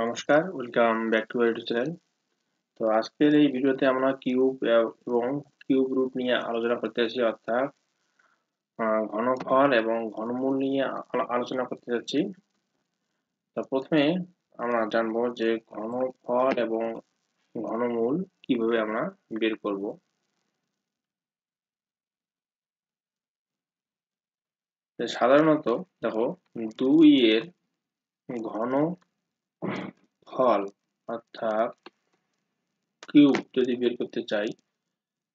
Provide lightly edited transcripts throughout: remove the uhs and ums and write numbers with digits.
নমস্কার, welcome back to YouTube channel. তো আজকের এই ভিডিওতে আমরা কিউব এবং কিউব রুট নিয়ে আলোচনা করতে যাচ্ছি, অর্থাৎ ঘনফল এবং ঘনমূল নিয়ে আলোচনা করতে যাচ্ছি। তো প্রথমে আমরা জানবো যে ঘনফল এবং ঘনমূল কিভাবে আমরা বের করব। সাধারণত দেখো, 2 এর ঘনফল অর্থাৎ কিউব যদি বের করতে চাই,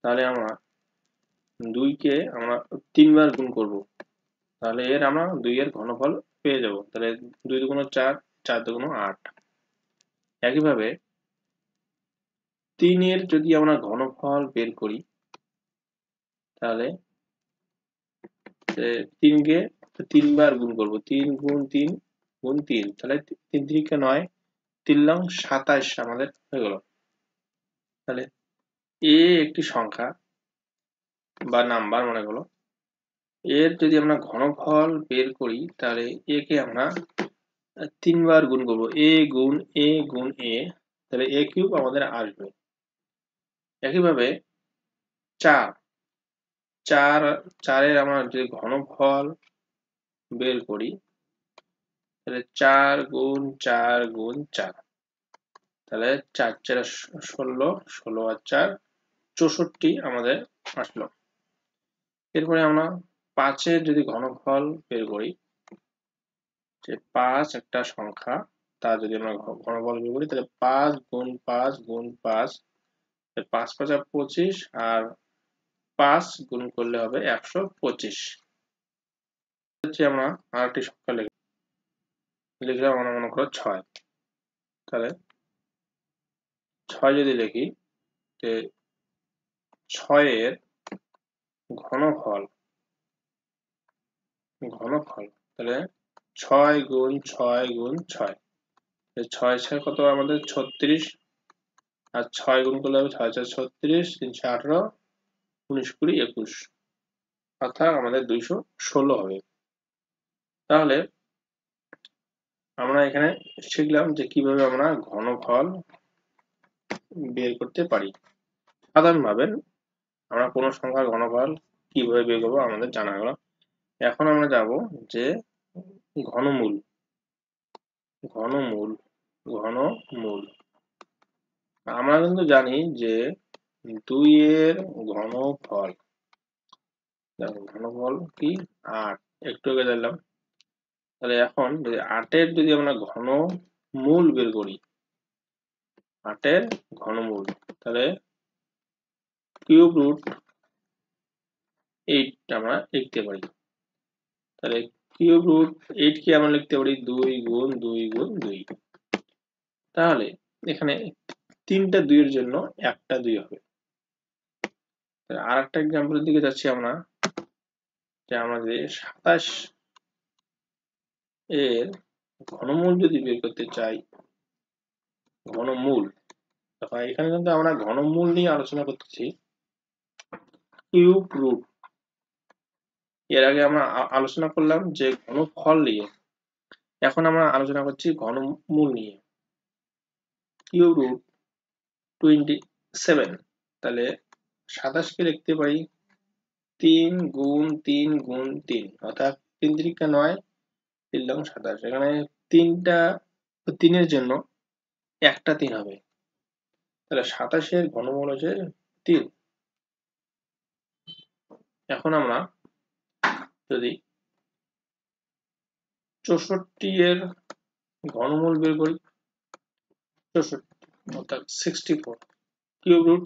তাহলে আমরা 2 কে আমরা 3 বার গুণ করব। তাহলে আমরা 2 এর ঘনফল পেয়ে যাব। তাহলে 2 দুগুণ 4, 4 দুগুণ 8। একইভাবে 3 এর যদি আমরা ঘনফল বের করি, তাহলে 3 কে 3 বার গুণ করব। 3 গুণ 3 গুণ 3, তাহলে 3 3 9, 3 লং 27 আমাদের হয়ে গেল। তাহলে এ একটি সংখ্যা বা নাম্বার মনে হলো। এর যদি আমরা ঘনফল বের করি, তাহলে এ কে আমরা 3 বার গুণ করব। এ গুণ এ গুণ এ, তাহলে এ কিউব আমাদের আসবে। একইভাবে 4 এর আমরা যদি ঘনফল বের করি, তাহলে 4 গুণ 4 গুণ 4, তাহলে 4 4 16, 16 আর 4 64 আমাদের আসলো। এরপরে আমরা 5 এর যদি ঘনফল বের করি, যে 5 একটা সংখ্যা, তা যদি আমরা ঘনফল বের করি, তাহলে 5 গুণ 5 গুণ 5, 5 5 25, আর 5 গুণ করলে হবে 125। আমরা আরেকটি সংখ্যা লিখলাম, আমরা মনে করো 6। তাহলে 6 যদি লিখি, যে 6 এর ঘনফল তাহলে 6 গুণ 6 গুণ 6, 6 6 কত আমাদের 36, আর 6 গুণ করলে হবে 6 6 36, 3 18, 19 20 21, অর্থাৎ আমাদের 216 হবে। তাহলে আমরা এখানে শিখলাম যে কিভাবে আমরা ঘনফল বের করতে পারি। সাধারণভাবে আমরা কোনো সংখ্যার ঘনফল কিভাবে বের করবো আমাদের জানা গেল। এখন আমরা যাব যে ঘনমূল। আমরা কিন্তু জানি যে 2 এর ঘনফল কি 8, একটু আগে দিলাম। তাহলে এখন যদি 8 এর যদি আমরা ঘনমূল বের করি, 8 এর ঘনমূল, তাহলে কিউব রুট 8 আমরা লিখতে পারি। তাহলে কিউব রুট 8 কে আমরা লিখতে পারি 2 গুণ 2 গুণ 2। তাহলে এখানে 3টা 2 এর জন্য একটা 2 হবে। আর একটা এক্সাম্পলের দিকে যাচ্ছি আমরা, যে আমাদের 27 এর ঘনমূল যদি বের করতে চাই, ঘনমূল, এখানে কিন্তু আমরা ঘনমূল নিয়ে আলোচনা করতেছি, কিউব রুট। এর আগে আমরা আলোচনা করলাম যে ঘনফল নিয়ে, এখন আমরা আলোচনা করছি ঘনমূল নিয়ে। কিউব রুট 27, তাহলে 27 কে লিখতে পারি 3 গুণ 3 গুণ 3, অর্থাৎ 3 3 9, 3 লং 27। এখানে 3 এর জন্য একটা 3 হবে। তাহলে 27 এর ঘনমূল হচ্ছে 3। এখন আমরা যদি 64 এর ঘনমূল বের করি, 64 অর্থাৎ 64, কিউব রুট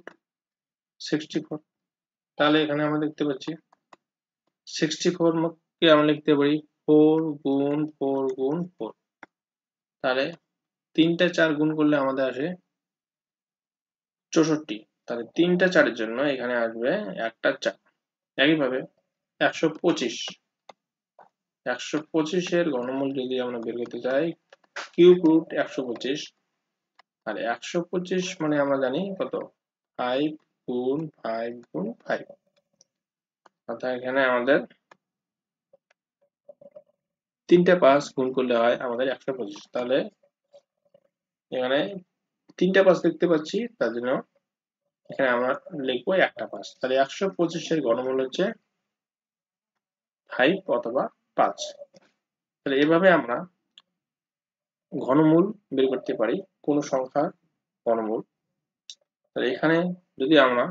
64, তাহলে এখানে আমরা দেখতে পাচ্ছি 64 কে আমরা লিখতে পারি 4 গুণ 4 গুণ 4। তাহলে 3টা 4 গুণ করলে আমাদের আসে 64। তাহলে 3টা 4 এর জন্য এখানে আসবে একটা 4। একইভাবে 125 এর ঘনমূল যদি আমরা বের করতে চাই, কিউব রুট 125, আর 125 মানে আমরা জানি কত, 5 গুণ 5 গুণ 5, অর্থাৎ এখানে আমাদের 3টা 5 গুণ করলে হয় আমাদের 125। তাহলে এখানে 3টা 5 দেখতে পাচ্ছি, তার জন্য এখানে আমরা লিখবো একটা 5। তাহলে 125 এর ঘনমূল হচ্ছে 5 অথবা 5। তাহলে এভাবে আমরা ঘনমূল বের করতে পারি কোন সংখ্যার ঘনমূল। তাহলে এখানে যদি আমরা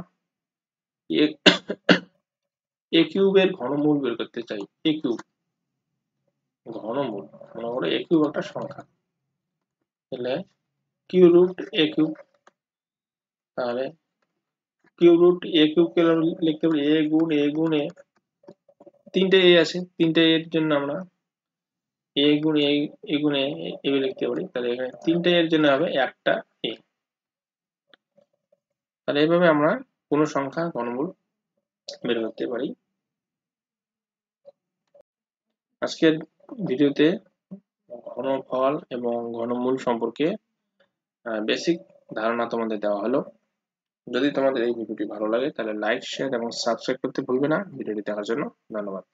এ কিউবের ঘনমূল বের করতে চাই, এ কিউব ঘনমূল, মনে করো এ কিউব একটা সংখ্যা, তাহলে কিউ রুট এ কিউব। তাহলে কিউ রুট এ কিউব কে লিখতে পারি এ গুণ এ গুণ এ, 3টে এ আছে, 3টে এর জন্য আমরা এ গুণ এ গুণ এ এভাবে লিখতে পারি। তাহলে এখানে 3টে এর জন্য হবে একটা এ। তাহলে এইভাবে আমরা কোনো সংখ্যা ঘনমূল বের করতে পারি। আজকের ভিডিওতে ঘনফল এবং ঘনমূল সম্পর্কে বেসিক ধারণা তোমাদের দেওয়া হলো। যদি তোমাদের এই ভিডিওটি ভালো লাগে তাহলে লাইক, শেয়ার এবং সাবস্ক্রাইব করতে ভুলবে না। ভিডিওটি দেখার জন্য ধন্যবাদ।